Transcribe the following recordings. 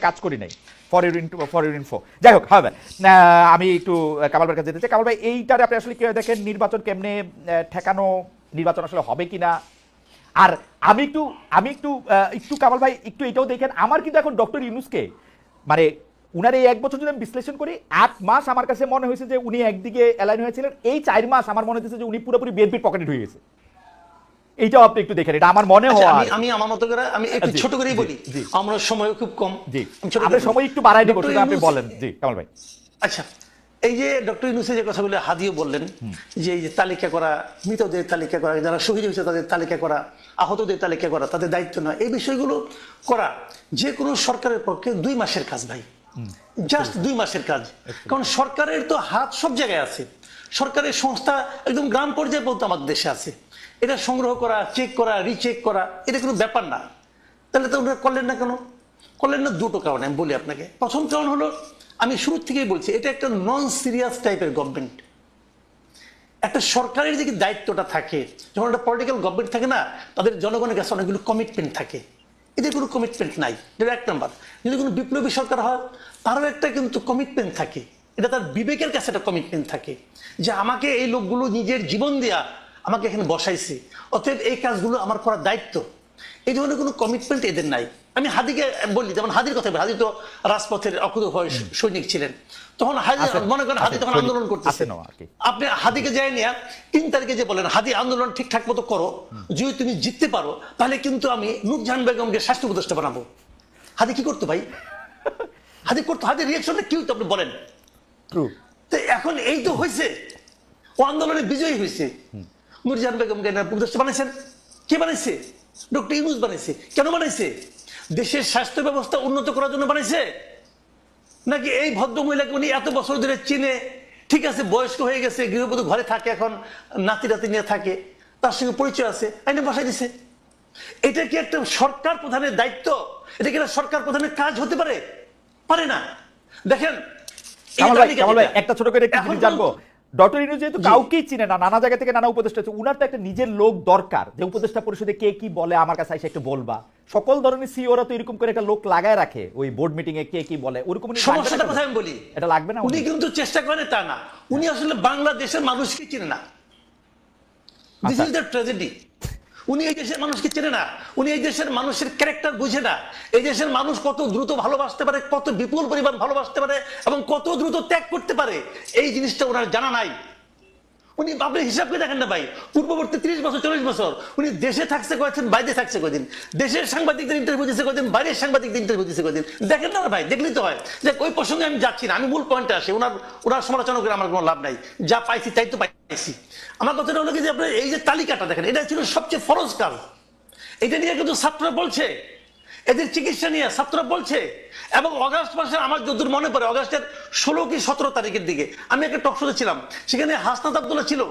কাজ করি নাই ফর ইউর ইনফো। যাই হোক, হবে আমি একটু কামাল ভাইয়ের কাছে যেতে চাই। কামাল ভাই, এইটারে আপনি আসলে কিভাবে দেখেন? নির্বাচন কেমনে ঠেকানো, নির্বাচন আসলে হবে কিনা? আর আমি একটু কামাল ভাই একটু এটাও দেখেন, আমার কিন্তু এখন ডক্টর ইউনূসকে মানে উনার এই 1 বছর যদি আমি বিশ্লেষণ করি, 8 মাস আমার কাছে মনে হয়েছে যে উনি একদিকে অ্যালাইন হয়েছিলেন, এই 4 মাস আমার মনে হচ্ছে যে উনি পুরোপুরি বিএনপির পকেটে ঢুকে গেছে। এইটাও আপনি একটু দেখেন, এটা আমার মনে হয়। আমি আমার মতো করে আমি একটু ছোট করেই বলি, আমরা সময় খুব কম। জি, আমরা সময় একটু বাড়াই দিব, শুধু আপনি বলেন। জি কামাল ভাই। আচ্ছা, এই যে ডক্টর ইউনূসের যে কথাগুলো হাদিও বললেন, যে এই যে তালিকা করা, মৃতদের তালিকা করা, যারা শহীদ হয়েছে তাদের তালিকা করা, আহতদের তালিকা করা, তাদের দায়িত্ব নয়, এই বিষয়গুলো করা যে কোনো সরকারের পক্ষে 2 মাসের কাজ ভাই, জাস্ট 2 মাসের কাজ। কারণ সরকারের তো হাত সব জায়গায় আছে, সরকারের সংস্থা একদম গ্রাম পর্যায়ে পর্যন্ত আমাদের দেশে আছে। এটা সংগ্রহ করা, চেক করা, রিচেক করা, এটা কোনো ব্যাপার না। তাহলে তো ওনারা করলেন না কেন? করলেন না দুটো কারণে আমি বলি আপনাকে। প্রথম কারণ হলো, আমি শুরু থেকেই বলছি, এটা একটা নন সিরিয়াস টাইপের গভর্নমেন্ট। একটা সরকারের যে দায়িত্বটা থাকে, যখন একটা পলিটিক্যাল গভর্নমেন্ট থাকে না, তাদের জনগণের কাছে অনেকগুলো কমিটমেন্ট থাকে, এদের কোনো কমিটমেন্ট নাই। এটা 1 নাম্বার। যদি কোনো বিপ্লবী সরকার হয়, তারও একটা কিন্তু কমিটমেন্ট থাকে, এটা তার বিবেকের কাছে একটা কমিটমেন্ট থাকে, যে আমাকে এই লোকগুলো নিজের জীবন দেয়া আমাকে এখানে বসাইছে, অতএব এই কাজগুলো আমার করার দায়িত্ব। এই ধরনের কোনো কমিটমেন্ট এদের নাই। আমি হাদিকে বলি, যেমন হাদির কথা বলি, হাদি তো রাজপথের অকুতোভয় সৈনিক ছিলেন, তখন হাদি মনে করেন হাদি তখন আন্দোলন করতেছে, আপনি হাদিকে যাই নিয়ে 3 তারিখে যে বলেন হাদি আন্দোলন ঠিকঠাক মতো করো, যদি তুমি জিততে পারো তাহলে কিন্তু আমি নূরজাহান বেগমকে স্বাস্থ্য উপদেষ্টা বানাবো। হাদি কি করতো ভাই? হাদি করতো, হাদির রিয়াকশনটা কি হতো আপনি বলেন? তো এখন এই তো হয়েছে, ও আন্দোলনে বিজয়ী হয়েছে, নূরজাহান বেগমকে উপদেষ্টা বানাইছেন। কে বানাইছে? ডক্টর ইউনূস বানাইছে। কেন বানাইছে? দেশের স্বাস্থ্য ব্যবস্থা উন্নত করার জন্য বানাইছে, নাকি এই ভদ্র মহিলাকে উনি এত বছর ধরে চিনে, ঠিক আছে বয়স্ক হয়ে গেছে, গৃহবধূ ঘরে থাকে, এখন নাতি নাতি নিয়ে থাকে, তার সঙ্গে পরিচয় আছে, আইনে বসাই দিছে? এটা কি একটা সরকার প্রধানের দায়িত্ব? এটা কি একটা সরকার প্রধানের কাজ হতে পারে? পারে না। দেখেন একটা ছোট করে একটু জানবো, ডক্টর ইউনূস যেহেতু কাউকেই চিনে না, নানা জায়গা থেকে নানা উপদেষ্টা আছে, উনার তো একটা নিজের লোক দরকার, যে উপদেষ্টা পরিষদে কে কি বলে আমার কাছে এসে একটু বলবা। সকল ধরনের সিইওরা তো এরকম করে একটা লোক লাগায় রাখে ওই বোর্ড মিটিং এ কে কি বলে, ওরকম সমস্যাটা কথা আমি বলি, এটা লাগবে না। উনি কিন্তু চেষ্টা করেন তা না, উনি আসলে বাংলাদেশের মানুষকে চিনে না। This is the tragedy. উনি এই দেশের মানুষকে চেনে না, উনি এই দেশের মানুষের ক্যারেক্টার বুঝে না। এই দেশের মানুষ কত দ্রুত ভালোবাসতে পারে, কত বিপুল পরিমাণ ভালোবাসতে পারে, এবং কত দ্রুত ত্যাগ করতে পারে, এই জিনিসটা ওনার জানা নাই। উনি আপনি হিসাব করে দেখেন না ভাই, পূর্ববর্তী 30 বছর 40 বছর উনি দেশে থাকছে কয়েকদিন, বাইরে থাকছে কয়েকদিন, দেশের সাংবাদিকদের ইন্টারভিউ দিচ্ছে কয়েকদিন, বাইরের সাংবাদিকদের ইন্টারভিউ দিচ্ছে কয়েকদিন। দেখেন না ভাই, দেখলেই তো হয়। যে ওই প্রসঙ্গে আমি যাচ্ছি না, আমি মূল পয়েন্টে আসি। ওনার সমালোচনা করে আমার কোনো লাভ নাই, যা পাইছি তাই তো পাইছি। আমার কথাটা হলো কি, যে আপনার এই যে তালিকাটা দেখেন, এটা ছিল সবচেয়ে ফরজ কাজ। এটা নিয়ে কিন্তু ছাত্ররা বলছে, এদের চিকিৎসা নিয়ে ছাত্ররা বলছে। এবং অগাস্ট মাসে আমার যতদূর মনে পড়ে, অগাস্টের 16 কি 17 তারিখের দিকে আমি একটা টক শোতে ছিলাম, সেখানে হাসনাত আব্দুল্লাহ ছিল।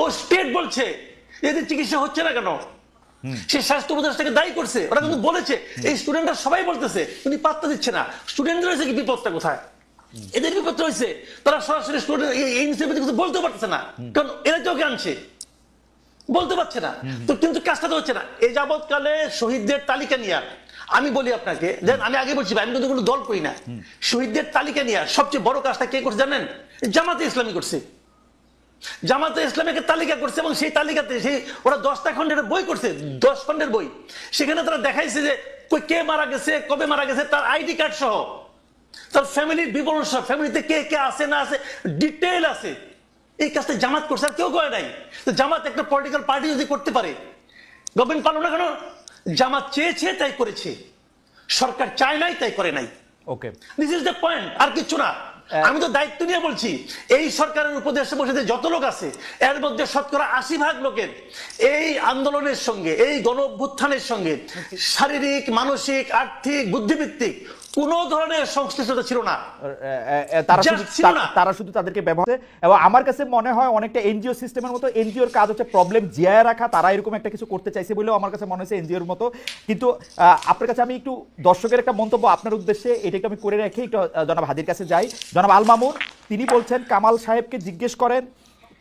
ও স্টেট বলছে এদের চিকিৎসা হচ্ছে না কেন, সে স্বাস্থ্য উপদেষ্টাকে দায়ী করছে। ওরা কিন্তু বলেছে, এই স্টুডেন্টরা সবাই বলতেছে উনি পাত্তা দিচ্ছে না। স্টুডেন্টদের হয়েছে কি বিপদটা কোথায়? এদের বিপদটা হয়েছে তারা সরাসরি স্টুডেন্ট এই ইনস্টিটিউটে কিছু বলতে পারতেছে না, কারণ এরা তো ওকে আনছে, বলতে পারছে না। তো কিন্তু কাজটা তো হচ্ছে না। এই যাবৎকালে শহীদদের তালিকা নিয়ে আমি বলি আপনাকে, আমি আগে বলছি আমি কিন্তু কোনো দল করি না, শহীদদের তালিকা নিয়ে সবচেয়ে বড় কাজটা কে করছে জানেন? জামাতে ইসলামী করছে। জামাতে ইসলামীকে তালিকা করছে, এবং সেই তালিকাতে সেই ওরা 10টা খণ্ডের বই করছে, 10 খণ্ডের বই। সেখানে তারা দেখাইছে যে কে মারা গেছে, কবে মারা গেছে, তার আইডি কার্ড সহ, তার ফ্যামিলির বিবরণ সহ, ফ্যামিলিতে কে কে আছে না আছে ডিটেইল আছে। এই কাজটা জামাত করছে, আর কেউ করে নাই। তো জামাত একটা পলিটিক্যাল পার্টি যদি করতে পারে, গভর্নমেন্ট পারলো না কেন? জামাত চেয়েছে তাই করেছে, সরকার চায় নাই তাই করে নাই। ওকে, দিস ইজ দ্য পয়েন্ট, আর কিছু না। আমি তো দায়িত্ব নিয়ে বলছি, এই সরকারের উপদেষ্টা পরিষদে যত লোক আছে, এর মধ্যে শতকরা 80% লোকের এই আন্দোলনের সঙ্গে, এই গণ অভ্যুত্থানের সঙ্গে শারীরিক, মানসিক, আর্থিক, বুদ্ধিভিত্তিক কোন ধরনের সংশ্লিষ্টতা ছিল না। তারা শুধু তাদেরকে ব্যবহার, এবং আমার কাছে মনে হয় অনেকটা এনজিও সিস্টেমের মতো। এনজিওর কাজ হচ্ছে প্রবলেম জিয়ায় রাখা, তারা এরকম একটা কিছু করতে চাইছে বলেও আমার কাছে মনে হচ্ছে এনজিওর মতো। কিন্তু আপনার কাছে আমি একটু দর্শকের একটা মন্তব্য আপনার উদ্দেশ্যে, এটাকে আমি করে রাখি, একটু জনাব হাদির কাছে যাই। জনাব আল মামুন তিনি বলছেন, কামাল সাহেবকে জিজ্ঞেস করেন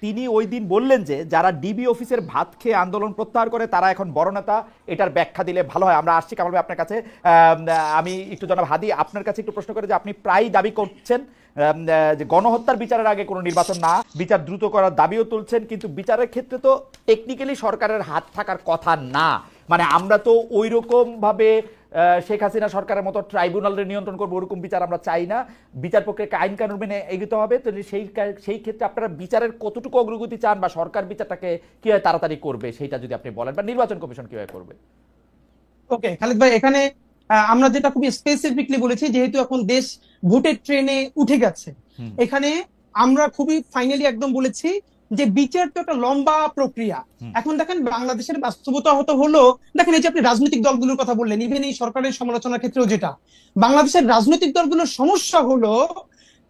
তিনি ওই দিন বললেন যে যারা ডিবি অফিসের ভাত খেয়ে আন্দোলন প্রত্যাহার করে তারা এখন বড় নেতা, এটার ব্যাখ্যা দিলে ভালো হয়। আমরা আসছি কামাল ভাই আপনার কাছে। আমি একটু জনাব হাদি আপনার কাছে একটু প্রশ্ন করে, যে আপনি প্রায় দাবি করছেন যে গণহত্যার বিচারের আগে কোনো নির্বাচন না, বিচার দ্রুত করার দাবিও তুলছেন, কিন্তু বিচারের ক্ষেত্রে তো টেকনিক্যালি সরকারের হাত থাকার কথা না। মানে আমরা তো ওই রকম ভাবে শেখ হাসিনা সরকারের মতো ট্রাইব্যুনালের নিয়ন্ত্রণ করবো ওরকম বিচার আমরা চাই না। বিচার প্রক্রিয়াকে আইন কানুন মেনে এগোতে হবে। তো সেই ক্ষেত্রে আপনারা বিচারের কতটুকু অগ্রগতি চান, বা সরকার বিচারটাকে কিভাবে তাড়াতাড়ি করবে সেটা যদি আপনি বলেন, বা নির্বাচন কমিশন কিভাবে করবে? ওকে খালিদ ভাই, এখানে আমরা যেটা খুবই স্পেসিফিকলি বলেছি, যেহেতু এখন দেশ ভোটের ট্রেনে উঠে গেছে, এখানে আমরা খুবই ফাইনালি একদম বলেছি যে বিচার তো একটা লম্বা প্রক্রিয়া। এখন দেখেন বাংলাদেশের বাস্তবতা হলো, দেখেন এই যে আপনি রাজনৈতিক দলগুলোর কথা বললেন, ইভেন এই সরকারের সমালোচনার ক্ষেত্রেও যেটা, বাংলাদেশের রাজনৈতিক দলগুলোর সমস্যা হলো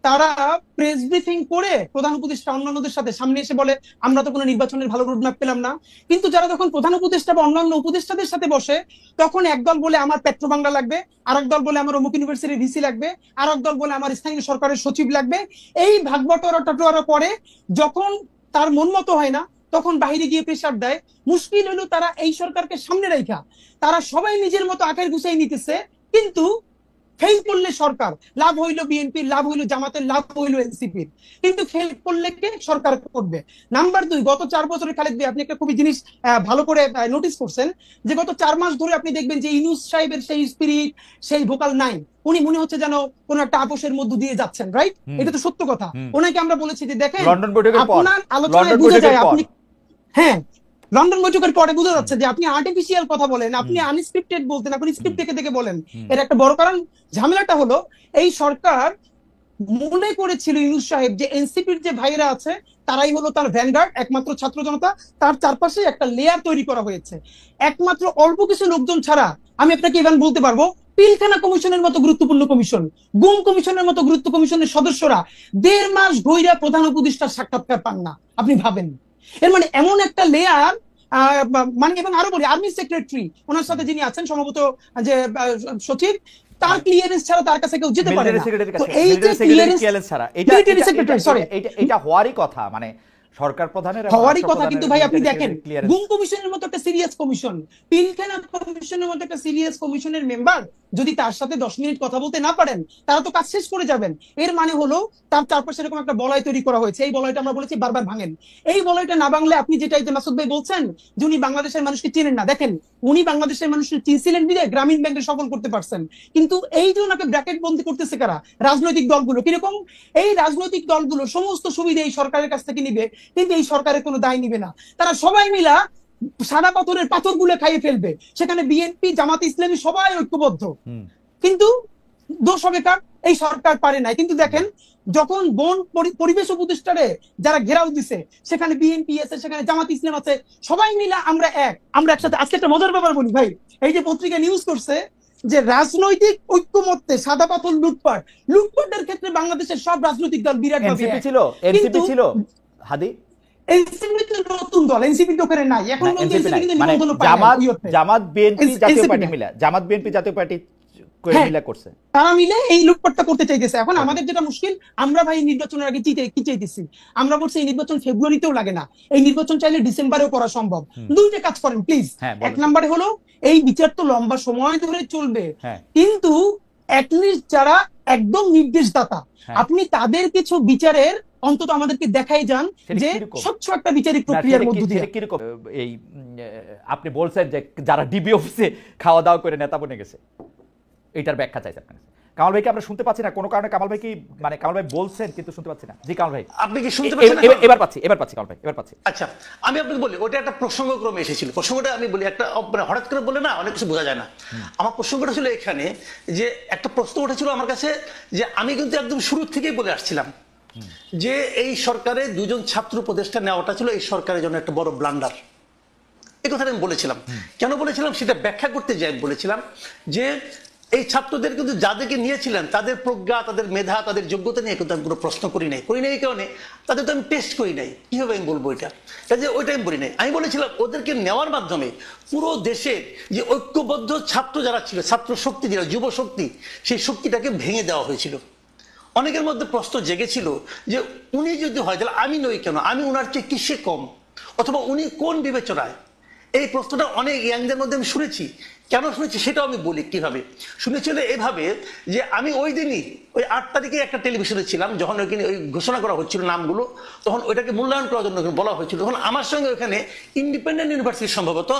তারা প্রেস ব্রিফিং করে প্রধান উপদেষ্টা অন্যান্যদের সাথে সামনে এসে বলে আমরা তো কোনো নির্বাচনের ভালো রোডম্যাপ পেলাম না। কিন্তু যারা যখন প্রধান উপদেষ্টা বা অন্যান্য উপদেষ্টাদের সাথে বসে, তখন একদল বলে আমার পেট্রো বাংলা লাগবে, আর এক দল বলে আমার অমুক ইউনিভার্সিটির ভিসি লাগবে, আর এক দল বলে আমার স্থানীয় সরকারের সচিব লাগবে। এই ভাগবটোয়ারা পরে যখন তার মন মতো হয় না, তখন বাইরে গিয়ে প্রেসার দেয়। মুশকিল হলো তারা এই সরকারকে সামনে রেখা তারা সবাই নিজের মতো আকার গুছাই নিতেছে, কিন্তু ফেল করলে সরকার লাভ হইলো বিএনপির, লাভ হইলো জামাতের, লাভ হইলো এনসিপির, কিন্তু ফেল করলে কে? সরকার করবে। নাম্বার 2, গত 4 বছরে খালেদ ভাই আপনি একটা খুবই জিনিস ভালো করে নোটিস করছেন, যে গত 4 মাস ধরে আপনি দেখবেন যে ইউনূস সাহেবের সেই স্পিরিট, সেই ভোকাল নাই। উনি মনে হচ্ছে যেন কোন একটা আপোষের মধ্য দিয়ে যাচ্ছেন, রাইট? এটা তো সত্য কথা। ওনাকে আমরা বলেছি যে দেখেন আপনার আলোচনায় বোঝা যায় আপনি, হ্যাঁ লন্ডন বৈঠকের পরে বোঝা যাচ্ছে যে আপনি আর্টিফিশিয়াল কথা বলেন, আপনি আনস্ক্রিপ্টেড বলতেন, আপনি স্ক্রিপ্ট দেখে বলেন। এর একটা বড় কারণ ঝামেলাটা হলো এই সরকার মনে করেছিল ইউনূস সাহেব যে এনসিপির যে ভাইরা আছে তারাই হলো তার ভ্যানগার্ড, একমাত্র ছাত্র জনতা, তার চারপাশে একটা লেয়ার তৈরি করা হয়েছে। একমাত্র অল্প কিছু লোকজন ছাড়া আমি আপনাকে ইভেন বলতে পারবো পিলখানা কমিশনের মতো গুরুত্বপূর্ণ কমিশন, গুম কমিশনের মতো গুরুত্ব কমিশনের সদস্যরা 1.5 মাস ধইরা প্রধান উপদেষ্টার সাক্ষাৎকার পান না। আপনি ভাবেন, এর মানে এমন একটা লেয়ার, মানে এবং আরো বলি আর্মি সেক্রেটারি ওনার সাথে যিনি আছেন সম্ভবত যে সচিব, তার ক্লিয়ারেন্স ছাড়া তার কাছে কেউ যেতে পারে না। তো এই যে ক্লিয়ারেন্স ছাড়া এটা হওয়ারই কথা, মানে সরকার প্রধানের হওয়ারই কথা। কিন্তু ভাই আপনি দেখেন গুম কমিশনের মতো একটা সিরিয়াস কমিশন, পিলখানা কমিশনের মতো একটা সিরিয়াস কমিশনের মেম্বার যদি তার সাথে 10 মিনিট কথা বলতে না পারেন, তারা তো কাজ শেষ করে যাবেন। এর মানে হলো তার চারপাশে এরকম একটা বলয় তৈরি করা হয়েছে। এই বলয়টা আমরা বলেছি বারবার ভাঙেন। এই বলয়টা না ভাঙলে আপনি যেটা মাসুদ ভাই বলছেন যে উনি বাংলাদেশের মানুষকে চেনেন না, দেখেন উনি বাংলাদেশের মানুষকে চিনছিলেন বিধায় গ্রামীণ ব্যাংকে সফল করতে পারছেন। কিন্তু এই যে ওনাকে ব্র্যাকেট বন্দি করতেছে কারা? রাজনৈতিক দলগুলো। কিরকম? এই রাজনৈতিক দলগুলো সমস্ত সুবিধা এই সরকারের কাছ থেকে নিবে, কিন্তু এই সরকারের কোনো দায় নিবে না। তারা সবাই মিলা সাদা পাথরের পাথরগুলো খাইয়ে ফেলবে। সেখানে বিএনপি, জামাত ইসলামী সবাই ঐক্যবদ্ধ, কিন্তু দোষ হবে কার? এই সরকার পারে না। কিন্তু দেখেন যখন বন পরিবেশ উপদেষ্টারে যারা ঘেরাও দিছে, সেখানে বিএনপি আছে, সেখানে জামাত ইসলাম আছে, সবাই মিলা আমরা একসাথে। আজকে একটা মজার ব্যাপার বলি ভাই, এই যে পত্রিকা নিউজ করছে যে রাজনৈতিক ঐক্যমত্যে সাদা পাথর লুটপাটের ক্ষেত্রে বাংলাদেশের সব রাজনৈতিক দল বিরাট এনসিপি ছিল হাদি, এনসিপি তো নতুন দল, এনসিপি তো ওখানে নাই এখন, জামাত বিএনপি জাতীয় পার্টি মিলে, জামাত বিএনপি জাতীয় পার্টি করছে, তারা মিলে এই লুটপাটটা করতে চাইতেছে। এখন আমাদের যেটা মুশকিল, আমরা ভাই নির্বাচনের আগে কি চাইতেছি? আমরা বলছি এই নির্বাচন ফেব্রুয়ারিতেও লাগে না, এই নির্বাচন চাইলে ডিসেম্বরেও করা সম্ভব। দুইটা কাজ করেন প্লিজ। এক নম্বরে হলো এই বিচার তো লম্বা সময় ধরে চলবে, কিন্তু অ্যাটলিস্ট যারা একদম নির্দেশদাতা, আপনি তাদের কিছু বিচারের অন্তত আমাদেরকে দেখাই যান যে স্বচ্ছ একটা বিচারিক প্রক্রিয়ার মধ্য দিয়ে। এই আপনি বলছেন যে যারা ডিবি অফিসে খাওয়া দাওয়া করে নেতা বনে গেছে, এটার ব্যাখ্যা চাইছে আপনার কাছে। কামাল ভাইকে আমরা শুনতে পাচ্ছি না কোনো কারণে। কামাল ভাই কি মানে কামাল ভাই বলছেন কিন্তু শুনতে পাচ্ছি না। জি কামাল ভাই, আপনি কি শুনতে পাচ্ছেন? এবার পাচ্ছি কামাল ভাই, এবার পাচ্ছি। আচ্ছা, আমি আপনাকে বলি ওটা একটা প্রসঙ্গক্রমে এসেছিল। প্রসঙ্গটা আমি বলি, একটা হঠাৎ করে বলে না অনেক কিছু বোঝা যায় না। আমার প্রসঙ্গটা ছিল এখানে যে একটা প্রশ্ন উঠেছিল আমার কাছে, যে আমি কিন্তু একদম শুরু থেকেই বলে আসছিলাম যে এই সরকারের 2 জন ছাত্র উপদেষ্টা নেওয়াটা ছিল এই সরকারের জন্য একটা বড় ব্লান্ডার। এই কথাটা আমি বলেছিলাম। কেন বলেছিলাম সেটা ব্যাখ্যা করতে যাই বলেছিলাম যে এই ছাত্রদের কিন্তু যাদেরকে নিয়েছিলেন তাদের প্রজ্ঞা, তাদের মেধা, তাদের যোগ্যতা নিয়ে কিন্তু আমি কোনো প্রশ্ন করি নাই এই কারণে তাদের তো আমি টেস্ট করি নাই। কিভাবে আমি বলবো এটা? কাজে ওইটা আমি বলি নাই। আমি বলেছিলাম ওদেরকে নেওয়ার মাধ্যমে পুরো দেশের যে ঐক্যবদ্ধ ছাত্র যারা ছিল, ছাত্র শক্তি যেটা যুব শক্তি, সেই শক্তিটাকে ভেঙে দেওয়া হয়েছিল। অনেকের মধ্যে প্রশ্ন জেগেছিল যে উনি যদি হয় তাহলে আমি নই কেন, আমি উনার চেয়ে কিসে কম, অথবা উনি কোন বিবেচনায়। এই প্রশ্নটা অনেক ইয়াংদের মধ্যে আমি শুনেছি। কেন শুনেছি সেটাও আমি বলি কিভাবে শুনেছিল। এভাবে যে আমি ওই দিনই ওই 8 তারিখে একটা টেলিভিশনে ছিলাম, যখন ওইখানে ওই ঘোষণা করা হচ্ছিল নামগুলো, তখন ওইটাকে মূল্যায়ন করার জন্য বলা হয়েছিল। তখন আমার সঙ্গে ওখানে ইন্ডিপেন্ডেন্ট ইউনিভার্সিটি, সম্ভবত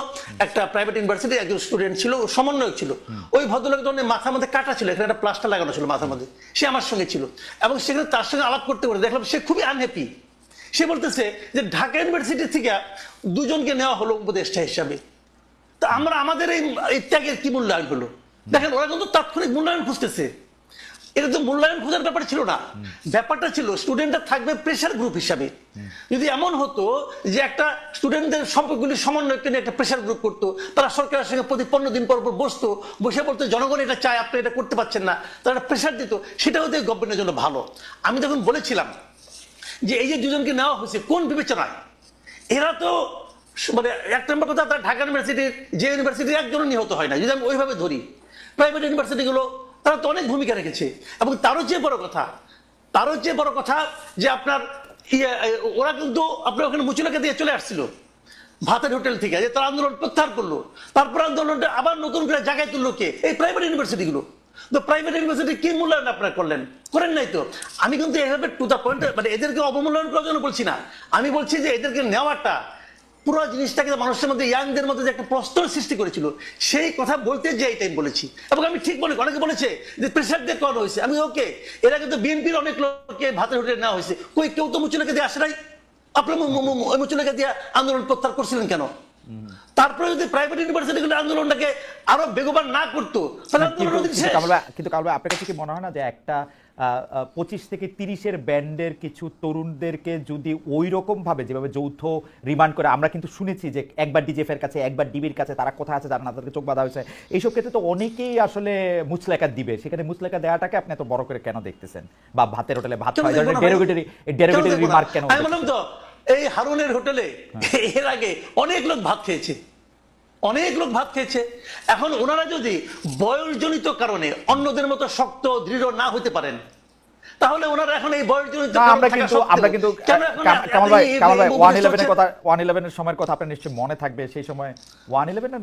একটা প্রাইভেট ইউনিভার্সিটির একজন স্টুডেন্ট ছিল, সমন্বয়ক ছিল। ওই ভদ্রলোক তখন মাথার মধ্যে কাটা ছিল, এখানে একটা প্লাস্টার লাগানো ছিল মাথার মধ্যে, সে আমার সঙ্গে ছিল। এবং সেখানে তার সঙ্গে আলাপ করতে করে দেখলাম সে খুবই আনহ্যাপি। সে বলতেছে যে ঢাকা ইউনিভার্সিটি থেকে 2 জনকে নেওয়া হলো উপদেষ্টা হিসাবে, তা আমরা আমাদের এই ত্যাগের কি মূল্যায়ন হলো? দেখেন, ওরা কিন্তু তাৎক্ষণিক মূল্যায়ন খুঁজতেছে। এটা তো মূল্যায়ন খোঁজার ব্যাপার ছিল না, ব্যাপারটা ছিল স্টুডেন্টরা থাকবে প্রেশার গ্রুপ হিসাবে। যদি এমন হতো যে একটা স্টুডেন্টদের সম্পর্কগুলি সমন্বয়কে নিয়ে একটা প্রেশার গ্রুপ করতো, তারা সরকারের সঙ্গে প্রতি 15 দিন পর বসতো, বসে বলতো জনগণ এটা চায়, আপনি এটা করতে পারছেন না, তারা প্রেশার দিত, সেটা হতে গভর্নমেন্টের জন্য ভালো। আমি তখন বলেছিলাম যে এই যে 2 জনকে নেওয়া হয়েছে কোন বিবেচনায়? এরা তো মানে এক নম্বর কথা, তারা ঢাকা ইউনিভার্সিটির যে ইউনিভার্সিটির একজনও নিহত হয় না, যদি আমি ওইভাবে ধরি। প্রাইভেট ইউনিভার্সিটিগুলো তারা তো অনেক ভূমিকা রেখেছে। এবং তারও চেয়ে বড় কথা যে আপনার ওরা কিন্তু আপনার ওখানে মুচুলাকে দিয়ে চলে আসছিল ভাতের হোটেল থেকে, যে তারা আন্দোলন প্রত্যাহার করলো। তারপর আন্দোলনটা আবার নতুন করে জায়গায় তুললো কে? এই প্রাইভেট ইউনিভার্সিটিগুলো। তো প্রাইভেট ইউনিভার্সিটি কি মূল্যায়ন আপনারা করেন নাই তো। আমি কিন্তু এভাবে টু দ্য পয়েন্ট, মানে এদেরকে অবমূল্যায়ন করার জন্য বলছি না, আমি বলছি যে এদেরকে নেওয়াটা পুরো জিনিসটাকে মানুষের মধ্যে, ইয়াংদের মধ্যে যে একটা প্রশ্ন সৃষ্টি করেছিল, সেই কথা বলতে যে এই টাইম বলেছি। এবং আমি ঠিক মনে, অনেকে বলেছে যে প্রেশার দিয়ে করানো হয়েছে, আমি ওকে, এরা কিন্তু বিএনপির অনেক লোককে ভাতের হোটেলে নেওয়া হয়েছে, কেউ তো মুচুলাকে দিয়ে আসে নাই। আপনার মুচুলাকে দিয়ে আন্দোলন প্রত্যাহার করছিলেন কেন? তারপরে যদি প্রাইভেট ইউনিভার্সিটিগুলো আন্দোলনটাকে আরো বেগবান না করতো, তাহলে কিন্তু কামাল ভাই, আপনার কাছে কি মনে হয় না যে একটা 25 থেকে 30-এর ব্যান্ডের কিছু তরুণদেরকে যদি ওই রকম ভাবে যেভাবে যৌথ রিমান্ড করে, আমরা কিন্তু শুনেছি যে একবার ডিজেফ এর কাছে, একবার ডিবির কাছে, তারা কোথায় আছে জানা না, তাদেরকে চোখ বাঁধা হয়েছে, এইসব ক্ষেত্রে তো অনেকেই আসলে মুচলেখা দিবে, সেখানে মুচলেখা দেওয়াটাকে আপনি এত বড় করে কেন দেখতেছেন? বা ভাতের হোটেলে ভাত খাওয়া, ডেরিভেটিভ রিমার্ক কেন? আমি বললাম তো, এই হারুনের হোটেলে এর আগে অনেক লোক ভাত খেয়েছে। এখন ওনারা যদি বয়সজনিত কারণে অন্যদের মতো শক্ত দৃঢ় না হতে পারেন, তাহলে ওনারা এখন এই বয়সজনিত আমরা কিন্তু কামাল ভাই 111 এর সময়ের কথা আপনার নিশ্চয়ই মনে থাকবে। সেই সময় 111 না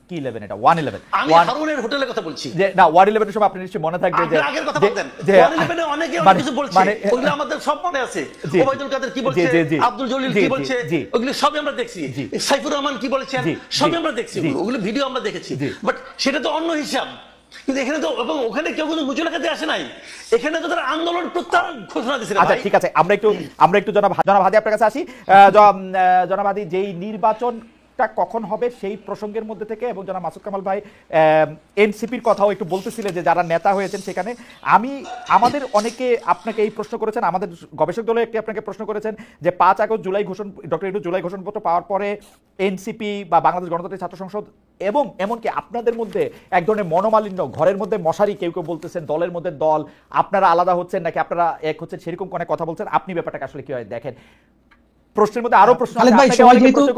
কি 11, এটা 111, আমি হারুনের হোটেলের কথা বলছি। যে না 111 এর সময় আপনি নিশ্চয়ই মনে থাকবে যে আগের কথা বলতেন 111 এ অনেকে অনেক কিছু বলছে, ওগুলো আমাদের সব মনে আছে। ওবায়দুল কাদের কি বলছে, আব্দুল জলিল কি বলছে, ওগুলো সবই আমরা দেখছি। সাইফুর রহমান কি বলেছেন, সবই আমরা দেখছি, ওগুলো ভিডিও আমরা দেখেছি। বাট সেটা তো অন্য হিসাব। কিন্তু এখানে তো, এবং ওখানে কেউ কিন্তু মুচলেখাতে আসে নাই, এখানে তো তারা আন্দোলন প্রত্যাহার ঘোষণা দিয়েছে। আচ্ছা ঠিক আছে, আমরা একটু জনাব হাদি আপনার কাছে আসি। জনাব হাদি, যেই নির্বাচনটা কখন হবে সেই প্রসঙ্গের মধ্যে থেকে, এবং জনাব মাসুদ কামাল ভাই এনসিপির কথাও একটু বলতেছিলেন যে যারা নেতা হয়েছেন সেখানে, আমাদের অনেকে আপনাকে এই প্রশ্ন করেছেন, আমাদের গবেষক দলে একটি আপনাকে প্রশ্ন করেছেন যে 5 আগস্ট ডক্টর ইউনূস জুলাই ঘোষণাপত্র পাওয়ার পরে এনসিপি বা বাংলাদেশ গণতান্ত্রিক ছাত্র সংসদ এবং এমনকি আপনাদের মধ্যে এক ধরনের মনোমালিন্য, ঘরের মধ্যে মশারি, কেউ বলতেছেন দলের মধ্যে দল, আপনারা আলাদা হচ্ছেন নাকি আপনারা এক হচ্ছেন, সেরকম অনেক কথা বলছেন। আপনি ব্যাপারটাকে আসলে কিভাবে দেখেন? প্রশ্নের মধ্যে আরো প্রশ্ন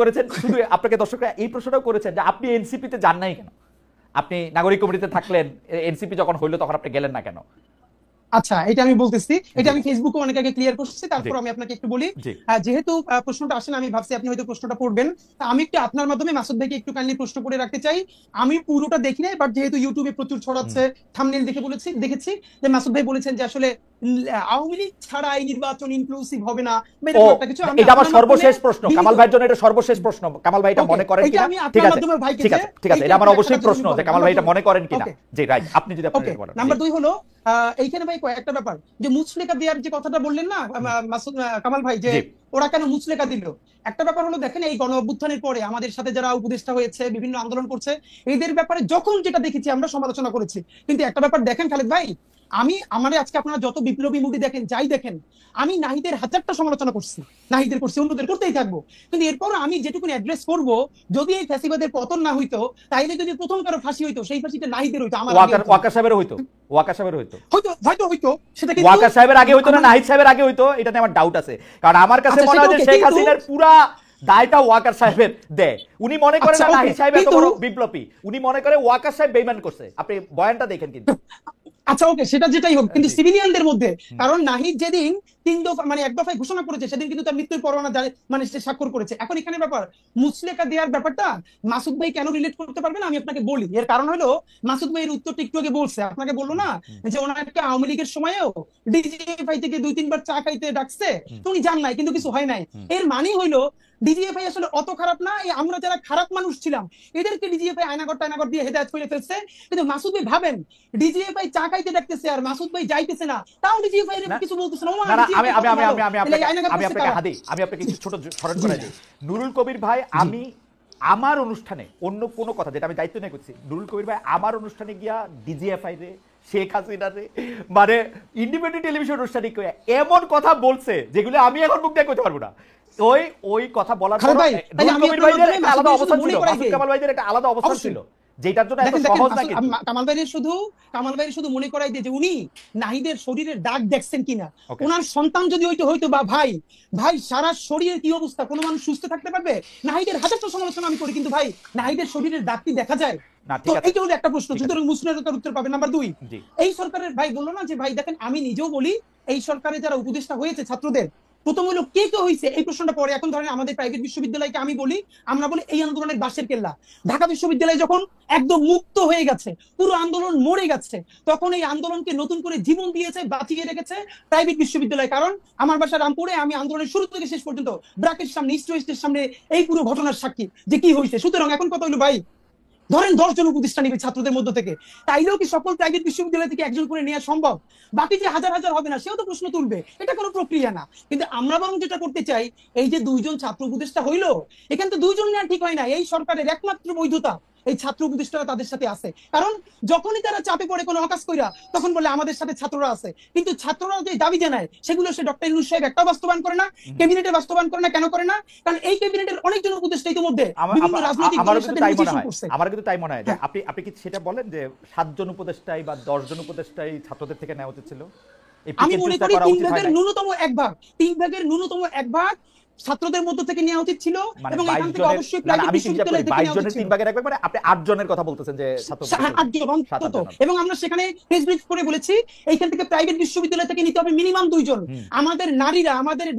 করেছেন, শুধু আপনাকে দর্শকরা এই প্রশ্নটাও করেছেন যে আপনি এনসিপিতে যান নাই কেন? আপনি নাগরিক কমিটিতে থাকলেন, এনসিপি যখন হইলো তখন আপনি গেলেন না কেন? আচ্ছা, এটা আমি বলতেছি, এটা আমি ফেসবুকে অনেক আগে ক্লিয়ার করছি, তারপর আমি আপনাকে একটু বলি। যেহেতু প্রশ্নটা আসেন, আমি ভাবছি আপনি হয়তো প্রশ্নটা পড়বেন, আমি একটু আপনার মাধ্যমে মাসুদ ভাইকে একটু কাইন্ডলি প্রশ্ন করে রাখতে চাই। আমি পুরোটা দেখি নাই, বাট যেহেতু ইউটিউবে প্রচুর ছড়াচ্ছে, থাম্বনেল দেখে দেখেছি যে মাসুদ ভাই বলেছেন যে আসলে আওয়ামী লীগ ছাড়া এই নির্বাচন ইনক্লুসিভ হবে না। এটা আমার সর্বশেষ প্রশ্ন, কামাল ভাইয়ের জন্য এটা সর্বশেষ প্রশ্ন, কামাল ভাই এটা মনে করেন কিনা? ঠিক আছে, এটা আমার অবশ্যই প্রশ্ন যে কামাল ভাই এটা মনে করেন কিনা। জি রাইট, আপনি যদি আপনি বলেন। নাম্বার 2 হলো এইখানে ভাই কয়েকটা ব্যাপার, যে মুচলেখা দেওয়ার যে কথাটা বললেন না মাসুদ কামাল ভাই, যে ওরা কেন মুচলেখা দিল, একটা ব্যাপার হলো দেখেন, এই গণ অভ্যুত্থানের পরে আমাদের সাথে যারা উপদেষ্টা হয়েছে, বিভিন্ন আন্দোলন করছে, এদের ব্যাপারে যখন যেটা দেখেছি আমরা সমালোচনা করেছি। কিন্তু একটা ব্যাপার দেখেন খালেদ ভাই, আমাদের আজকে আপনারা যত বিপ্লবী মুভি দেখেন, যাই দেখেন, আমি নাহিদের হাজারটা সমালোচনা করছি, নাহিদের করছি, অন্যদের করতেই থাকবো। কিন্তু এরপর আমি যেটুকু অ্যাড্রেস করব, যদি এই ফ্যাসিবাদের পতন না হইতো, তাইলে যদি প্রথম কারো ফাঁসি হইতো, সেই ফাঁসিটা নাহিদের হইতো, আমার ওয়াকার সাহেবের হইতো, হয়তো সেটা কি ওয়াকার সাহেবের আগে হইতো না নাহিদ সাহেবের আগে হইতো, এটা নিয়ে আমার ডাউট আছে। কারণ আমার কাছে মনে হয় যে শেখ হাসিনার পুরা দায়টা ওয়াকার সাহেবের দেয়। উনি মনে করেন না নাহিদ সাহেব এত বড় বিপ্লবী, উনি মনে করে ওয়াকার সাহেব বেইমান করছে। আপনি বয়ানটা দেখেন কিন্তু আচ্ছা ওকে, সেটা যেটাই হোক, কিন্তু সিভিলিয়ানদের মধ্যে, কারণ নাহিদ যেদিন 3 দফা মানে 1 দফায় ঘোষণা করেছে সেদিন কিন্তু তার মৃত্যুর পরোয়ানা মানে সে স্বাক্ষর করেছে। এখন এখানে ব্যাপার মুচলেকা দেওয়ার ব্যাপারটা মাসুদ ভাই কেন রিলেট করতে পারবে না আমি আপনাকে বলি। এর কারণ হলো মাসুদ ভাই এর উত্তরটা একটু আগে বলছে, আপনাকে বললো না যে ওনাকে আওয়ামী লীগের সময়ও ডিজিএফআই থেকে 2-3 বার চা খাইতে ডাকছে, তো উনি যান নাই, কিন্তু কিছু হয় নাই। এর মানে হইলো ডিজিএফআই আসলে অত খারাপ না, এই আমরা যারা খারাপ মানুষ ছিলাম এদেরকে ডিজিএফআই আয়নাগর দিয়ে হেদায়েত করে ফেলছে। কিন্তু মাসুদ ভাই ভাবেন, ডিজিএফআই চা খাইতে ডাকতেছে আর মাসুদ ভাই যাইতেছে না, তাও ডিজিএফআই এর কিছু বলতেছে না। আমি আপনাকে কিছু ছোট স্মরণ করাই দিই। নুরুল কবির ভাই, আমি আমার অনুষ্ঠানে অন্য কোনো কথা যেটা আমি দায়িত্ব নিয়ে করছি, নুরুল কবির ভাই আমার অনুষ্ঠানে গিয়া ডিজিএফআই রে, শেখ হাসিনা রে, মানে ইন্ডিপেন্ডেন্ট টেলিভিশন অনুষ্ঠানে এমন কথা বলছে যেগুলো আমি এখন মুখ দিয়ে করতে পারবো না। ওই কথা বলার পর নুরুল কবির ভাইদের একটা আলাদা অবস্থান ছিল, মাসুদ কামাল ভাইদের একটা আলাদা অবস্থান ছিল, যেটার জন্য এত সহজ না। কিন্তু কামাল ভাইয়ের শুধু মনে করাই দিয়ে যে উনি নাহিদের শরীরের দাগ দেখছেন কিনা, ওনার সন্তান যদি ওইটা হইতো বা ভাই সারা শরীরের কি অবস্থা, কোনো মানুষ সুস্থ থাকতে পারবে? নাহিদের হাজারটা সমালোচনা আমি করি, কিন্তু ভাই নাহিদের শরীরের দাগ কি দেখা যায়? তো এইটা হলো একটা প্রশ্ন, সুতরাং মুসলিমের উত্তর পাবে। নাম্বার 2, এই সরকারের ভাই বললো না যে ভাই দেখেন, আমি নিজেও বলি এই সরকারে যারা উপদেষ্টা হয়েছে ছাত্রদের, প্রথম হলো কে হয়েছে এই প্রশ্নটা পরে। এখন ধরেন আমাদের প্রাইভেট বিশ্ববিদ্যালয়কে আমরা বলি এই আন্দোলনের বাঁশের কেল্লা। ঢাকা বিশ্ববিদ্যালয় যখন একদম মুক্ত হয়ে গেছে, পুরো আন্দোলন মরে গেছে, তখন এই আন্দোলনকে নতুন করে জীবন দিয়েছে, বাঁচিয়ে রেখেছে প্রাইভেট বিশ্ববিদ্যালয়। কারণ আমার বাসা রামপুরে, আমি আন্দোলনের শুরু থেকে শেষ পর্যন্ত ব্র্যাকের সামনে, ইস্ট ওয়েস্টের সামনে এই পুরো ঘটনার সাক্ষী যে কি হয়েছে। সুতরাং এখন কথা হলো ভাই, ধরেন 10 জন উপদেষ্টা নিবে ছাত্রদের মধ্য থেকে, তাইলেও কি সকল প্রাইভেট বিশ্ববিদ্যালয় থেকে একজন করে নেওয়া সম্ভব? বাকি যে হাজার হাজার হবে না, সেও তো প্রশ্ন তুলবে, এটা কোনো প্রক্রিয়া না। কিন্তু আমরা বরং যেটা করতে চাই, এই যে 2 জন ছাত্র উপদেষ্টা হইলো, এখানে তো 2 জন নেওয়া ঠিক হয় না। এই সরকারের একমাত্র বৈধতা এই ছাত্র উপদেষ্টারা তাদের সাথে আছে, কারণ যখনই তারা চাপে পড়ে কোনো অকাজ কইরা, তখন বলে আমাদের সাথে ছাত্ররা আছে। কিন্তু ছাত্ররা যে দাবি জানায় সেগুলো সে ডক্টর ইউনূস সাহেব একটাও বাস্তবায়ন করে না, ক্যাবিনেটে বাস্তবায়ন করে না। কেন করে না? কারণ এই ক্যাবিনেটের অনেকজন উপদেষ্টা ইতিমধ্যে বিভিন্ন রাজনৈতিক দলের সাথে নেগোসিয়েশন করছে। আমার কিন্তু তাই মনে হয় যে আপনি কি সেটা বলেন যে 7 জন উপদেষ্টাই বা 10 জন উপদেষ্টাই ছাত্রদের থেকে নেওয়া উচিত ছিল? আমি মনে করি 3 ভাগের ন্যূনতম 1 ভাগ, 3 ভাগের ন্যূনতম 1 ভাগ ছাত্রদের মধ্য থেকে নেওয়া উচিত ছিল, এবং এখান থেকে অবশ্যই প্রাইভেট বিশ্ববিদ্যালয় থেকে নেওয়া উচিত ছিল। 3 ভাগের 1 ভাগ মানে আপনি 8 জনের কথা বলতেছেন যে ছাত্র 8 জন অন্তত। এবং আমরা সেখানে প্রেস ব্রিফ করে বলেছি এইখান থেকে প্রাইভেট বিশ্ববিদ্যালয় থেকে নিতে হবে মিনিমাম 2 জন। আমাদের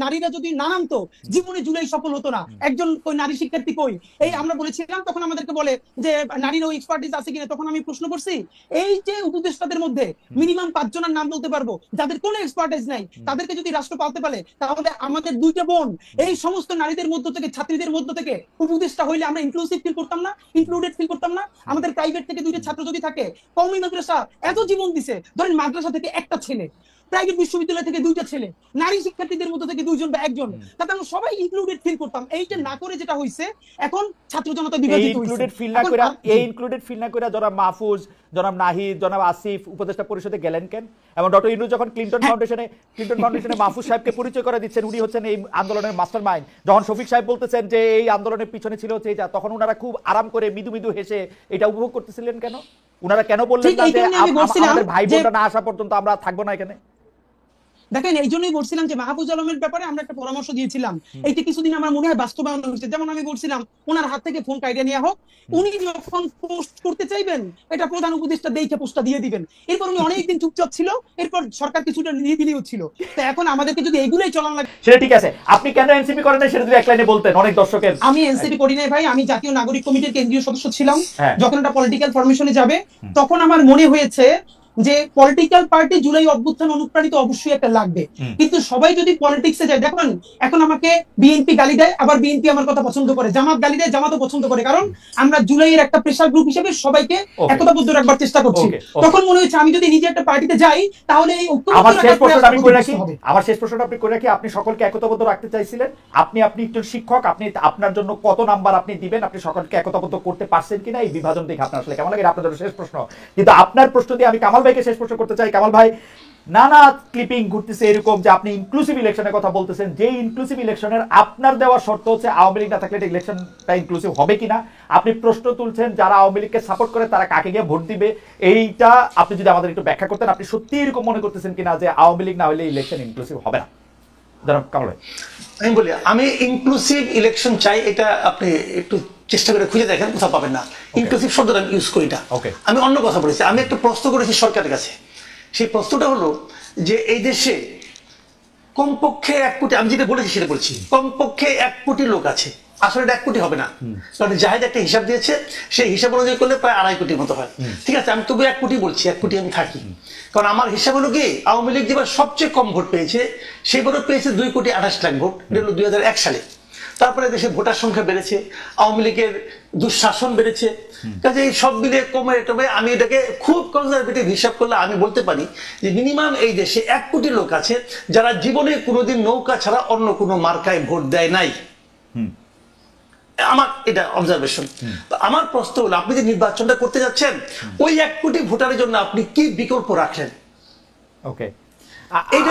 নারীরা যদি না নামতো, জীবনে জুলাই সফল হতো না। একজন কই নারী শিক্ষার্থী কই? এই আমরা বলেছিলাম, তখন আমাদেরকে বলে যে নারীর ওই এক্সপার্টিস আছে কিনা। তখন আমি প্রশ্ন করছি, এই যে উপদেষ্টাদের মধ্যে মিনিমাম 5 জনের নাম বলতে পারবো যাদের কোনো এক্সপার্টিস নাই, তাদেরকে যদি রাষ্ট্র পালতে পারে, তাহলে আমাদের 2টা বোন এই সমস্ত নারীদের মধ্য থেকে, ছাত্রীদের মধ্য থেকে উপদেষ্টা হইলে আমরা ইনক্লুসিভ ফিল করতাম না, ইনক্লুডেড ফিল করতাম না? আমাদের প্রাইভেট থেকে 2টা ছাত্র যদি থাকে, কওমি মাদ্রাসা এত জীবন দিছে, ধরেন মাদ্রাসা থেকে একটা ছেলে, প্রাইভেট বিশ্ববিদ্যালয় থেকে 2টা ছেলে, নারী শিক্ষার্থীদের মধ্যে থেকে 2 জন বা 1 জন, তাতে আমরা সবাই ইনক্লুডেড ফিল করতাম। এইটা না করে যেটা হইছে, এখন ছাত্র জনতা বিভাজিত হইছে। ইনক্লুডেড ফিল না করে জনাব মাহফুজ, জনাব নাহিদ, জনাব আসিফ উপদেষ্টা পরিষদে গেলেন কেন? এবং ডক্টর ইউনূস যখন ক্লিনটন ফাউন্ডেশনে মাহফুজ সাহেবকে পরিচয় করে দিচ্ছেন, উনি হচ্ছেন এই আন্দোলনের মাস্টারমাইন্ড, যখন শফিক সাহেব বলতেছেন যে এই আন্দোলনের পিছনে ছিল হচ্ছে এটা, তখন ওনারা খুব আরাম করে মৃদু হেসে এটা উপভোগ করতেছিলেন কেন? ওনারা কেন বললেন না যে আমাদের ভাই বোনরা না আসা পর্যন্ত আমরা থাকবো না এখানে? দেখেন, এই জন্যই বলছিলাম যে মাহফুজ আলমের ব্যাপারে আমরা একটা পরামর্শ দিয়েছিলাম, এইটা কিছুদিন আমার মনে হয় বাস্তবায়ন হয়েছে। যেমন আমি বলছিলাম ওনার হাত থেকে ফোন কাইডা নেওয়া হোক, উনি যখন পোস্ট করতে চাইবেন এটা প্রধান উপদেষ্টা দেখে পোস্টটা দিয়ে দিবেন। এরপর উনি অনেকদিন চুপচাপ ছিল, এরপর সরকার কিছুটা নিরিবিলিও ছিল। তো এখন আমাদেরকে যদি এগুলাই চলান লাগে, সেটা ঠিক আছে। আপনি কেন এনসিপি করেন না সেটা যদি এক লাইনে বলতেন, অনেক দর্শকের। আমি এনসিপি করি নাই ভাই, আমি জাতীয় নাগরিক কমিটির কেন্দ্রীয় সদস্য ছিলাম। যখন এটা পলিটিক্যাল ফরমেশনে যাবে, তখন আমার মনে হয়েছে যে পলিটিক্যাল পার্টি জুলাই অভ্যুত্থান অনুপ্রাণিত অবশ্যই একটা লাগবে। কিন্তু সবাই যদি পলিটিক্সে যায়, দেখুন এখন আমাকে বিএনপি গালি দেয়, আবার বিএনপি আমার কথা পছন্দ করে, জামাত গালি দেয়, জামাতও পছন্দ করে, কারণ আমরা জুলাইয়ের একটা প্রেসার গ্রুপ হিসেবে সবাইকে একতাবদ্ধ রাখবার চেষ্টা করছি। তখন মনে হয়েছে আমি যদি নিজে একটা পার্টিতে যাই, তাহলে এই আমার শেষ প্রশ্নটা আপনি করে রাখি, আপনি সকলকে একতাবদ্ধ রাখতে চাইছিলেন, আপনি একজন শিক্ষক, আপনি আপনার জন্য কত নাম্বার আপনি দিবেন, আপনি সকলকে একতাবদ্ধ করতে পারছেন কিনা, এই বিভাজন দেখে আপনার আসলে কেমন লাগে? আপনার জন্য শেষ প্রশ্ন। কিন্তু আপনার প্রশ্ন দিয়ে আমি কামাল ভাইকে শেষ প্রশ্ন করতে চাই। কামাল ভাই, নানা ক্লিপিং ঘুরতেছে এরকম যে আপনি ইনক্লুসিভ ইলেকশনের কথা বলতেছেন, যে ইনক্লুসিভ ইলেকশনের আপনার দেওয়ার শর্ত হচ্ছে আওয়ামী লীগ না থাকলে ইলেকশনটা ইনক্লুসিভ হবে কিনা। আপনি প্রশ্ন তুলছেন যারা আওয়ামী লীগকে সাপোর্ট করে তারা কাকে গিয়ে ভোট দিবে, এইটা আপনি যদি আমাদের একটু ব্যাখ্যা করতেন, আপনি সত্যি এরকম মনে করতেছেন কিনা যে আওয়ামী লীগ না হলে ইলেকশন ইনক্লুসিভ হবে না? জনাব কামাল ভাই। আমি বলি, আমি ইনক্লুসিভ ইলেকশন চাই, এটা আপনি একটু চেষ্টা করে খুঁজে দেখেন, কোথাও পাবেন না। ইনক্লুসিভ শব্দটা আমি ইউজ করি না। আমি অন্য কথা বলেছি। আমি একটা প্রশ্ন করেছি সরকারের কাছে সেই প্রশ্নটা হলো যে এই দেশে কমপক্ষে 1 কোটি, আমি যেটা বলেছি সেটা বলছি, কমপক্ষে 1 কোটি লোক আছে। আসলে এটা 1 কোটি হবে না, কারণ জাহেদ একটা হিসাব দিয়েছে, সেই হিসাব অনুযায়ী করলে প্রায় 2.5 কোটির মতো হয়। ঠিক আছে, আমি তবু 1 কোটি বলছি, 1 কোটি আমি থাকি। কারণ আমার হিসাব হলো কি, আওয়ামী লীগ যেবার সবচেয়ে কম ভোট পেয়েছে সেবারও পেয়েছে 2,28,00,000 ভোট, এটা হলো 2001 সালে। তারপরে দেশে ভোটার সংখ্যা বেড়েছে, আওয়ামী লীগের দুঃশাসন বেড়েছে, কাজে এই সব মিলে কমে টমে আমি এটাকে খুব কনজারভেটিভ হিসাব করলে আমি বলতে পারি যে মিনিমাম এই দেশে 1 কোটি লোক আছে যারা জীবনে কোনোদিন নৌকা ছাড়া অন্য কোনো মার্কায় ভোট দেয় নাই। আমার এটা অবজারভেশন। আমার প্রশ্ন হলো, আপনি যে নির্বাচনটা করতে যাচ্ছেন ওই 1 কোটি ভোটারের জন্য আপনি কি বিকল্প রাখলেন? ওকে,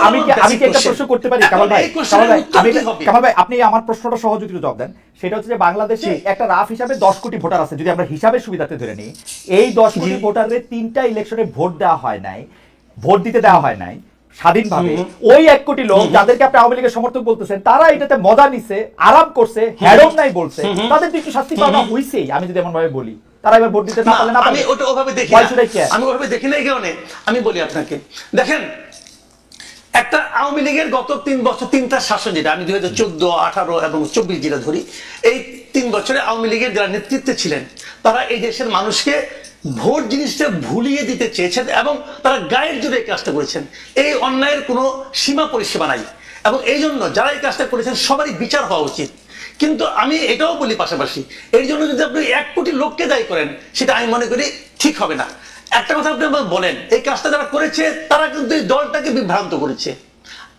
আমি কি একটা প্রশ্ন করতে পারি কামাল ভাই? কামাল ভাই, আপনি আমার প্রশ্নটা সহজ যদি জবাব দেন, সেটা হচ্ছে যে বাংলাদেশে একটা রাফ হিসাবে 10 কোটি ভোটার আছে, যদি আমরা হিসাবের সুবিধাতে ধরে নিই, এই 10 কোটি ভোটারের 3টা ইলেকশনে ভোট দেওয়া হয় নাই, ভোট দিতে দেওয়া হয় নাই স্বাধীনভাবে। ওই 1 কোটি লোক যাদেরকে আপনি আওয়ামী লীগের সমর্থক বলতেছেন, তারা এটাতে মজা নিছে, আরাম করছে, হ্যাডম নাই বলছে, তাদের তো একটু শাস্তি পাওয়া হইছেই, আমি যদি এমন ভাবে বলি। তারা এবার ভোট দিতে না পারলে না, আমি ওটা ওভাবে দেখি না, আমি ওভাবে দেখি না। এই কারণে আমি বলি আপনাকে, দেখেন একটা আওয়ামী লীগের গত 3 বছর 3টা শাসন, যেটা আমি 2014, 18 এবং 24 যেটা ধরি, এই 3 বছরে আওয়ামী লীগের যারা নেতৃত্বে ছিলেন তারা এই দেশের মানুষকে ভোট জিনিসটা ভুলিয়ে দিতে চেয়েছেন এবং তারা গায়ের জোরে এই কাজটা করেছেন। এই অন্যায়ের কোনো সীমা পরিসীমা নাই এবং এই জন্য যারা এই কাজটা করেছেন সবারই বিচার হওয়া উচিত। কিন্তু আমি এটাও বলি পাশাপাশি, এর জন্য যদি আপনি 1 কোটি লোককে দায়ী করেন, সেটা আমি মনে করি ঠিক হবে না। একটা কথা আপনি বলেন, এই কাজটা যারা করেছে তারা কিন্তু এই দলটাকে বিভ্রান্ত করেছে।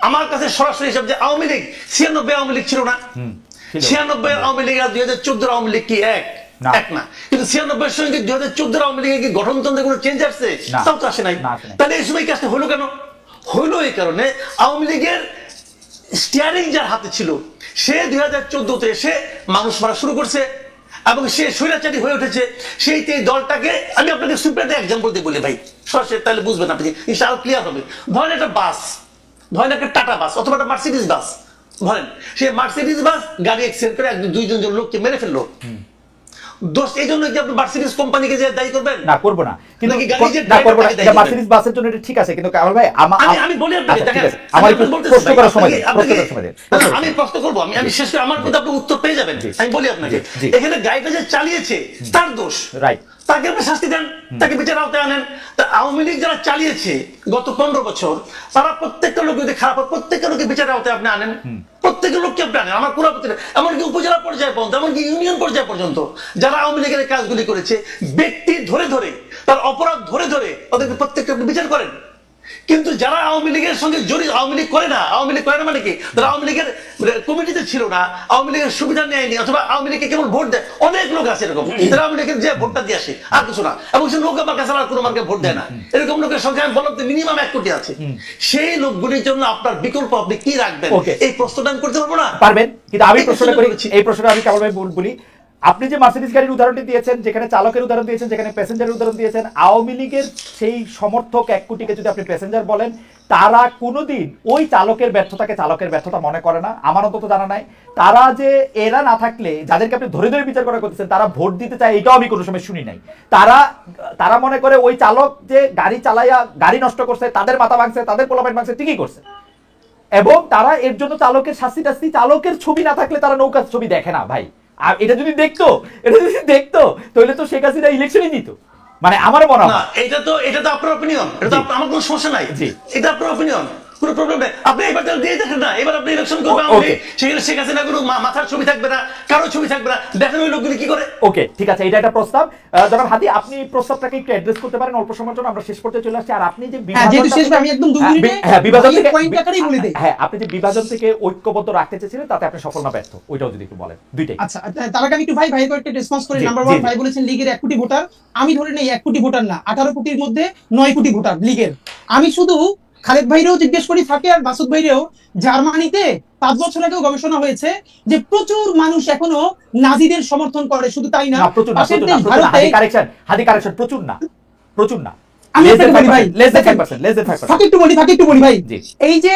আমার কাছে সরাসরি হিসাব যে আওয়ামী লীগ 96 আওয়ামী লীগ ছিল না, 96 আওয়ামী লীগ আর 2014 আওয়ামী লীগ কি এক না? কিন্তু 96 সঙ্গে 2014 আওয়ামী লীগের কি গঠনতন্ত্রে কোনো চেঞ্জ আসছে? তাও তো আসে নাই। তাহলে এই সময় কাজটা হলো কেন? হলো এই কারণে আওয়ামী লীগের স্টিয়ারিং যার হাতে ছিল সে 2014-তে এসে মানুষ মারা শুরু করছে এবং সে স্বৈরাচারী হয়ে উঠেছে। সেই দলটাকে আমি আপনাকে সুপার এক্সাম্পল দিয়ে বলি ভাই, সরাসরি, তাহলে বুঝবেন আপনি, ইনশাআল্লাহ ক্লিয়ার হবে। ধরেন একটা বাস, ধরেন একটা টাটা বাস অথবা একটা মার্সিডিজ বাস, ধরেন সেই মার্সিডিজ বাস গাড়ি অ্যাক্সিডেন্ট করে 2 জন লোককে মেরে ফেললো। দোষ এই জন্য কি আপনি মার্সিডিজ কোম্পানিকে যে দায়ী করবেন? না, করব না। কিন্তু মার্সিডিজ বাসের জন্য এটা ঠিক আছে, কিন্তু কামাল ভাই আমি বলি আপনাকে, দেখেন আমার একটু প্রশ্ন করার সময় দিন, আমি প্রশ্ন করব, আমি শেষ করে আমার কিন্তু আপনি উত্তর পেয়ে যাবেন। আমি বলি আপনাকে, এখানে গাড়িটা যে চালিয়েছে তার দোষ, রাইট, তাকে আপনি শাস্তি দেন, তাকে বিচার আওতায় আনেন। তা আওয়ামী লীগ যারা চালিয়েছে গত 15 বছর, তারা প্রত্যেকটা লোক যদি খারাপ হয়, প্রত্যেকটা লোকের বিচারের আওতায় আপনি আনেন, প্রত্যেকটা লোককে আপনি আনেন। আমার পুরো এমনকি উপজেলা পর্যায়ে পর্যন্ত, এমনকি ইউনিয়ন পর্যায়ে পর্যন্ত যারা আওয়ামী লীগের কাজগুলি করেছে, ব্যক্তি ধরে ধরে, তার অপরাধ ধরে ধরে ওদেরকে প্রত্যেকটা আপনি বিচার করেন। কিন্তু যারা আওয়ামী লীগের সঙ্গে জড়িত, আওয়ামী লীগ করে না, আওয়ামী লীগ করে না মানে কি, তারা আওয়ামী লীগের কমিটিতে ছিল না, আওয়ামী লীগের সুবিধা নেয়নি, অথবা আওয়ামী লীগকে কেবল ভোট দেয়, অনেক লোক আছে এরকম, যারা আওয়ামী লীগের যে ভোটটা দিয়ে আসে আর কিছু না, এবং সে লোক আমার কাছে আর কোনো মার্কে ভোট দেয় না, এরকম লোকের সংখ্যা আমি বললাম মিনিমাম 1 কোটি আছে। সেই লোকগুলির জন্য আপনার বিকল্প আপনি কি রাখবেন? এই প্রশ্নটা আমি করতে পারবো না? পারবেন, কিন্তু আমি প্রশ্নটা করি, এই প্রশ্নটা আমি কামাল ভাই বলি। আপনি যে মার্সিডিজ গাড়ির উদাহরণটি দিয়েছেন, যেখানে চালকের উদাহরণ দিয়েছেন, যেখানে প্যাসেঞ্জারের উদাহরণ দিয়েছেন, আওয়ামী লীগের সেই সমর্থক 1 কোটিকে যদি আপনি প্যাসেঞ্জার বলেন, তারা কোনোদিন ওই চালকের ব্যর্থতাকে চালকের ব্যর্থতা মনে করে না, আমার অন্তত জানা নাই। তারা যে এরা না থাকলে, যাদেরকে আপনি ধরে ধরে বিচার করা করতেছেন, তারা ভোট দিতে চায়, এটাও আমি কোনো সময় শুনি নাই। তারা মনে করে ওই চালক যে গাড়ি চালাইয়া গাড়ি নষ্ট করছে, তাদের মাথা ভাঙছে, তাদের পোলাপাইন ভাঙছে, ঠিকই করছে, এবং তারা এর জন্য চালকের শাস্তি টাস্তি, চালকের ছবি না থাকলে তারা নৌকার ছবি দেখে না ভাই। আর এটা যদি দেখতো তাহলে তো শেখ হাসিনা ইলেকশনই দিত, মানে আমার মনে হয়। এটা তো আপনার অপিনিয়ন, এটা তো আমার কোনো সমস্যা নাই, এটা আপনার অপিনিয়ন, কোনো প্রবলেম নেই। আপনি এবার দিয়ে দেখেন না, এবার আপনি ইলেকশন করবেন, সেখানে শেখ হাসিনা কোনো মাথার ছবি থাকবে না, কারো ছবি থাকবে না, দেখেন ওই লোকগুলি কি করে। ওকে, ঠিক আছে, এটা একটা প্রস্তাব। জনাব হাদি, আপনি প্রস্তাবটাকে একটু অ্যাড্রেস করতে পারেন অল্প সময়ের জন্য, আমরা শেষ পর্যায়ে চলে আসছি। আর আপনি যে বিভাজন থেকে ঐক্যবদ্ধ রাখতে চেয়েছিলেন, তাতে আপনি সফল না ব্যর্থ, ওইটাও যদি একটু বলেন, দুইটাই। আচ্ছা, তার আগে আমি একটু ভাই একটা রেসপন্স করি। নাম্বার 1, ভাই বলেছেন লীগের 1 কোটি ভোটার, আমি ধরে নেই 1 কোটি ভোটার না, 18 কোটির মধ্যে 9 কোটি ভোটার লীগের। আমি শুধু খালেদ ভাইরেও জিজ্ঞেস করি থাকে, আর মাসুদ ভাইরেও, জার্মানিতে 5 বছর আগেও গবেষণা হয়েছে যে প্রচুর মানুষ এখনো নাজিদের সমর্থন করে। শুধু তাই না, প্রচুর না, আমি আপনাকে বলি ভাই, একটু বলি ভাই, এই যে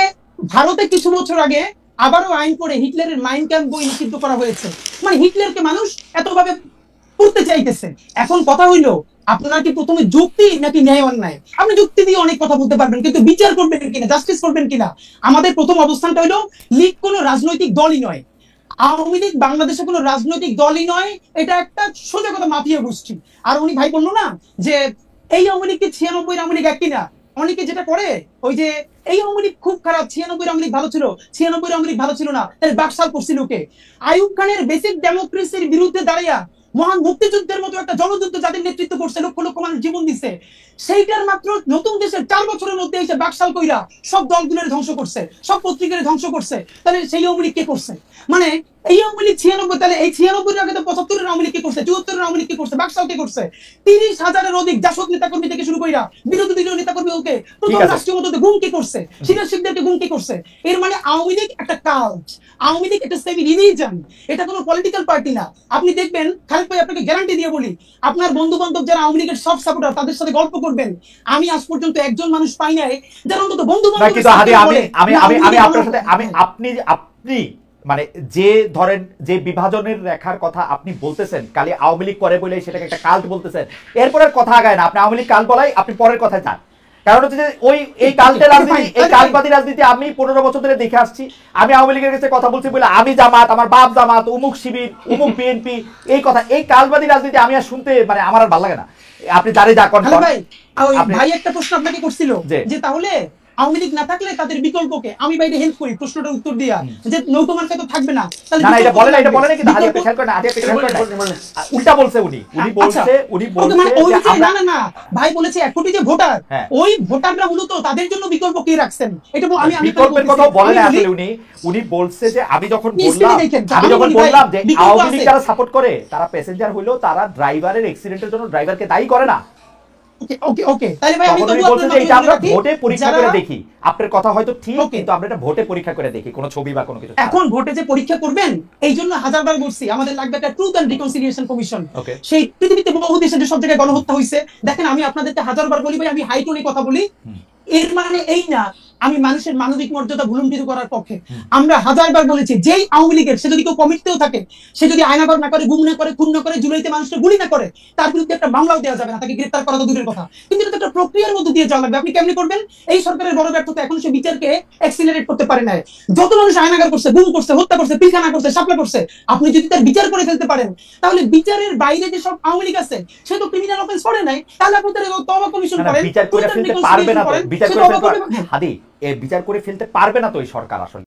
ভারতে কিছু বছর আগে আবারও আইন করে হিটলারের মাইন ক্যাম্প বই নিষিদ্ধ করা হয়েছে, মানে হিটলারকে মানুষ এতভাবে করতে চাইতেছে। এখন কথা হইলো আপনার কি প্রথমে যুক্তি নাকি ন্যায় অন্যায়? আপনি যুক্তি দিয়ে অনেক কথা বলতে পারবেন, কিন্তু বিচার করবেন কিনা, জাস্টিস করবেন কিনা? আমাদের প্রথম অবস্থানটা হইলো লীগ কোনো রাজনৈতিক দলই নয়, আওয়ামী লীগ বাংলাদেশে কোনো রাজনৈতিক দলই নয়, এটা একটা সোজা কথা মাফিয়া গোষ্ঠী। আর উনি ভাই বললো না যে এই আওয়ামী লীগ কি 96 আওয়ামী লীগ একই না? অনেকে যেটা করে ওই যে এই আওয়ামী লীগ খুব খারাপ, 96 আওয়ামী লীগ ভালো ছিল, 96 আওয়ামী লীগ ভালো ছিল না, তাহলে বাকশাল করছিল কে? আইয়ুব খানের বেসিক ডেমোক্রেসির বিরুদ্ধে দাঁড়াইয়া মহান মুক্তিযুদ্ধের মতো একটা জনযুদ্ধ যাদের নেতৃত্ব করছে, লক্ষ লক্ষ মানুষ জীবন দিচ্ছে, সেইটার মাত্র নতুন দেশের 4 বছরের মধ্যে এসে বাকশাল কইরা সব দলগুলোর ধ্বংস করছে, সব পত্রিকার ধ্বংস করছে। তাহলে সেই আওয়ামী লীগ কে করছে? মানে এই আওয়ামী লীগ 96, তাহলে এই 96 আগে তো 75 আওয়ামী লীগ কে করছে, 74 আওয়ামী লীগ কে করছে, বাকশাল কে করছে? 30,000-এর অধিক জাসদ নেতাকর্মী থেকে শুরু কইরা বিরোধী দলীয় নেতাকর্মী ওকে প্রথম রাষ্ট্রীয় মদতে গুম কে করছে, সিনিয়র শিক্ষকদেরকে গুম কে করছে। এর মানে আওয়ামী লীগ একটা কাল্ট, আওয়ামী লীগ একটা সেমি রিলিজিয়ন, এটা কোনো পলিটিক্যাল পার্টি না। আপনি দেখবেন, খালেদ ভাই আপনাকে গ্যারান্টি দিয়ে বলি, আপনার বন্ধু বান্ধব যারা আওয়ামী লীগের সব সাপোর্টার তাদের সাথে গল্প করবেন, আমি আজ পর্যন্ত একজন মানুষ পাই নাই যারা অন্তত বন্ধু বান্ধব। কিন্তু হাদি আমি আপনার সাথে আপনি মানে যে ধরেন যে বিভাজনের রেখার কথা আপনি বলতেছেন, কালি আওয়ামী লীগ করে বলে সেটাকে একটা কাল্ট বলতেছেন, এরপরের কথা আগায় না, আপনি আওয়ামী লীগ কাল্ট বলাই, আপনি পরের কথায় যান। কারণ হচ্ছে যে ওই এই কাল্টের রাজনীতি, এই কাল্টবাদী রাজনীতি আমি 15 বছর ধরে দেখে আসছি। আমি আওয়ামী লীগের কাছে কথা বলছি বলে আমি জামাত, আমার বাপ জামাত, অমুক শিবির, অমুক বিএনপি, এই কথা, এই কাল্টবাদী রাজনীতি আমি আর শুনতে মানে আমার আর ভালো লাগে না। আপনি জানে যা করেন ভাই একটা প্রশ্ন আপনাকে করছিল যে তাহলে আওয়ামী লীগ না থাকলে তাদের বিকল্পকে, আমি বাইরে হেল্প করি প্রশ্নটার উত্তর দিয়া যে নৌকা মার্কা তো থাকবে না, তাহলে না এটা বলে না, এটা বলে না, কিন্তু হাদি আপনি খেয়াল করেন না, হাদি আপনি খেয়াল করেন না, উল্টা বলছে উনি বলছে না না ভাই বলেছে 1 কোটি যে ভোটার, ওই ভোটাররা মূলত তাদের জন্য বিকল্প কি রাখছেন, এটা আমি বিকল্পের কথা বলে না আসলে উনি বলছে যে আমি যখন বললাম যে আওয়ামী লীগ যারা সাপোর্ট করে তারা প্যাসেঞ্জার হইলেও তারা ড্রাইভারের অ্যাক্সিডেন্টের জন্য ড্রাইভারকে দায়ী করে না। ওকে তাহলে ভাই আমি তো এটা আমরা ভোটে পরীক্ষা করে দেখি, আপনার কথা হয়তো ঠিক, কিন্তু আমরা এটা ভোটে পরীক্ষা করে দেখি, কোনো ছবি বা কোনো কিছু। এখন ভোটে যে পরীক্ষা করবেন, এই জন্য হাজারবার বলছি আমাদের লাগবে একটা ট্রুথ এন্ড রিকনসিলিয়েশন কমিশন। সেই পৃথিবীতে বহু দেশে যে সব জায়গায় গণহত্যা হইছে, দেখেন আমি আপনাদেরকে হাজারবার বলি ভাই, আমি হাই টোনে কথা বলি, এর মানে এই না আমি মানুষের মানবিক মর্যাদা ভুলুণ্ঠিত করার পক্ষে। আমরা হাজারবার বলেছি, যেই আওয়ামী লীগের সে যদি কেউ কমিটতেও থাকে, সে যদি আয়নাঘর না করে, গুম না করে, খুন না করে, জুলাইতে মানুষকে গুলি না করে, তার বিরুদ্ধে একটা মামলাও দেওয়া যাবে না, তাকে গ্রেফতার করা তো দূরের কথা। কিন্তু এটা একটা প্রক্রিয়ার মধ্যে দিয়ে যাওয়া লাগবে। আপনি কেমনি করবেন? এই সরকারের বড় ব্যর্থতা, এখন সে বিচারকে অ্যাক্সিলারেট করতে পারে না। যত মানুষ আয়নাঘর করছে, গুম করছে, হত্যা করছে, পিলখানা করছে, শাপলা করছে, আপনি যদি তার বিচার করে ফেলতে পারেন, তাহলে বিচারের বাইরে যে সব আওয়ামী লীগ আছে সে তো ক্রিমিনাল অফেন্স করে নাই, তাহলে আপনি তার তওবা কমিশন করেন, বিচার করে ফেলতে পারবে না তো, বিচার করে ফেলতে হাদি বিচার করে ফেলতে পারবে না তো এই সরকার আসলে।